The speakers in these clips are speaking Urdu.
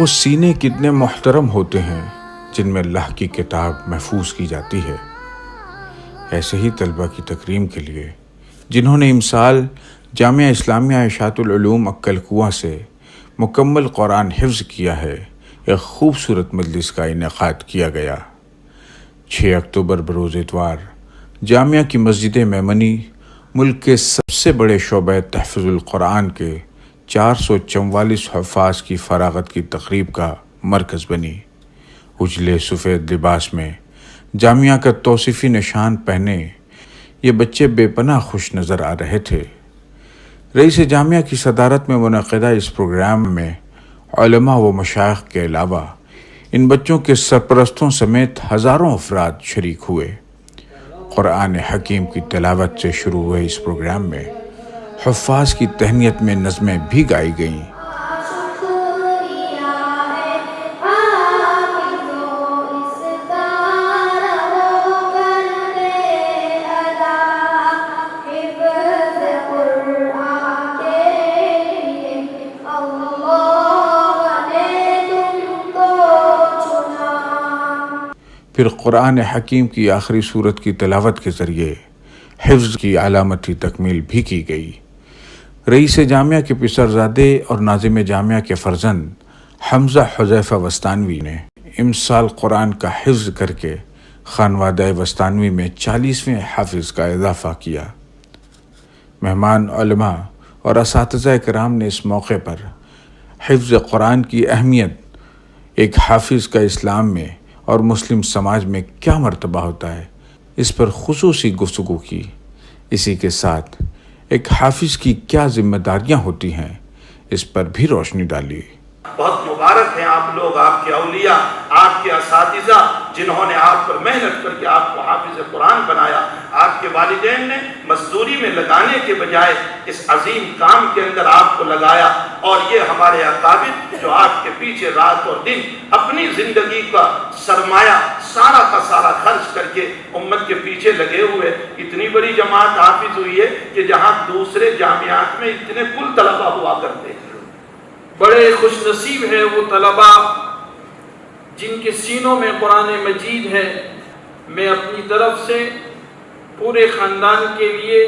وہ سینے کتنے محترم ہوتے ہیں جن میں اللہ کی کتاب محفوظ کی جاتی ہے۔ ایسے ہی طلبہ کی تکریم کے لیے جنہوں نے امسال جامعہ اسلامیہ اشاعت العلوم عکل کنواں سے مکمل قرآن حفظ کیا ہے، ایک خوبصورت مجلس کا انعقاد کیا گیا۔ 6 اکتوبر بروز اتوار جامعہ کی مسجد میمنی ملک کے سب سے بڑے شعبہ تحفظ القرآن کے 444 حفاظ کی فراغت کی تقریب کا مرکز بنی۔ اجلے سفید لباس میں جامعہ کا توصیفی نشان پہنے یہ بچے بے پناہ خوش نظر آ رہے تھے۔ رئیس جامعہ کی صدارت میں منعقدہ اس پروگرام میں علماء و مشائخ کے علاوہ ان بچوں کے سرپرستوں سمیت ہزاروں افراد شریک ہوئے۔ قرآن حکیم کی تلاوت سے شروع ہوئے اس پروگرام میں حفاظ کی تہنیت میں نظمیں بھی گائی گئیں۔ پھر قرآن حکیم کی آخری سورت کی تلاوت کے ذریعے حفظ کی علامتی تکمیل بھی کی گئی۔ رئیس جامعہ کے پسرزادے اور ناظم جامعہ کے فرزند حمزہ حذیفہ وستانوی نے امسال قرآن کا حفظ کر کے خانوادہ وستانوی میں 40ویں حافظ کا اضافہ کیا۔ مہمان علماء اور اساتذہ کرام نے اس موقع پر حفظ قرآن کی اہمیت، ایک حافظ کا اسلام میں اور مسلم سماج میں کیا مرتبہ ہوتا ہے، اس پر خصوصی گفتگو کی۔ اسی کے ساتھ ایک حافظ کی کیا ذمہ داریاں ہوتی ہیں، اس پر بھی روشنی ڈالی۔ بہت مبارک ہیں آپ لوگ، آپ کے اولیاء، آپ کے اساتذہ جنہوں نے آپ پر محنت کر کے آپ کو حافظ قرآن بنایا۔ آپ کے والدین نے مزدوری میں لگانے کے بجائے اس عظیم کام کے اندر آپ کو لگایا، اور یہ ہمارے اکابر جو آپ کے پیچھے رات اور دن اپنی زندگی کا سرمایہ سارا کا سارا خرچ کر کے امت کے پیچھے لگے ہوئے، اتنی بڑی جماعت حافظ ہوئی ہے کہ جہاں دوسرے جامعات میں اتنے کل طلبہ ہوا کرتے ہیں۔ بڑے خوش نصیب ہیں وہ طلباء جن کے سینوں میں قرآن مجید ہے۔ میں اپنی طرف سے پورے خاندان کے لیے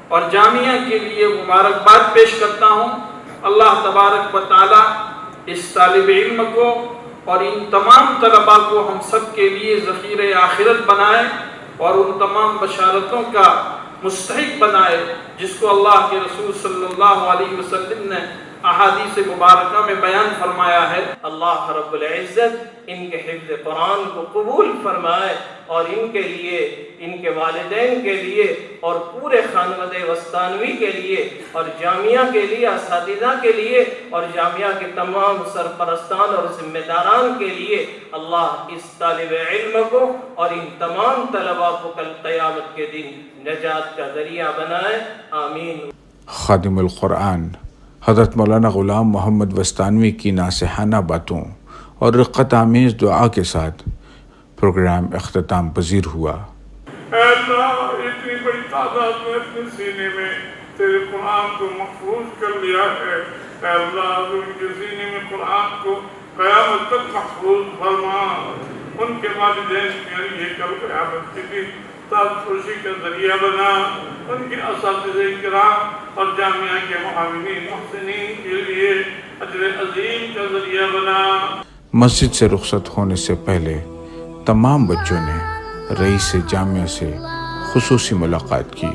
اور جامعہ کے لیے مبارکباد پیش کرتا ہوں۔ اللہ تبارک و تعالی اس طالب علم کو اور ان تمام طلباء کو ہم سب کے لیے ذخیرہ آخرت بنائے اور ان تمام بشارتوں کا مستحق بنائے جس کو اللہ کے رسول صلی اللہ علیہ وسلم نے احادیث مبارکہ میں بیان فرمایا ہے۔ اللہ رب العزت ان کے حفظ قرآن کو قبول فرمائے اور ان کے لیے، ان کے والدین کے لیے اور پورے خانوادہ وستانوی کے لیے اور جامعہ کے لیے، اساتذہ کے لیے اور جامعہ کے تمام سرپرستان اور ذمہ داران کے لیے اللہ اس طالب علم کو اور ان تمام طلباء کو کل قیامت کے دن نجات کا ذریعہ بنائے، آمین۔ خادم القرآن حضرت مولانا غلام محمد وستانوی کی ناصحانہ باتوں اور رقت آمیز دعا کے ساتھ پروگرام اختتام پذیر ہوا۔ اے اللہ، اتنی بڑی تعداد میں اپنے سینے میں تیرے قرآن کو محفوظ کر لیا ہے۔ اے اللہ، ان کے سینے میں قرآن کو قیامت تک محفوظ فرما، ان کے والدین کے لیے کل قیامت کے دن تاج پوشی کا ذریعہ بنا، ان کے اساتذہ کرام اور جامعہ کے معاونین محسنین کے لیے اجر عظیم کا ذریعہ بنا۔ مسجد سے رخصت ہونے سے پہلے تمام بچوں نے رئیس جامعہ سے خصوصی ملاقات کی۔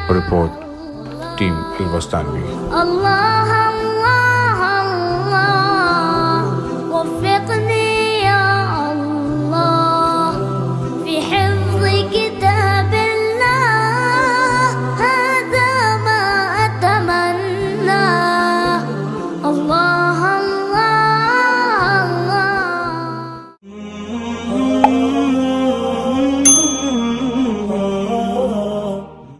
Report team الوستانوی۔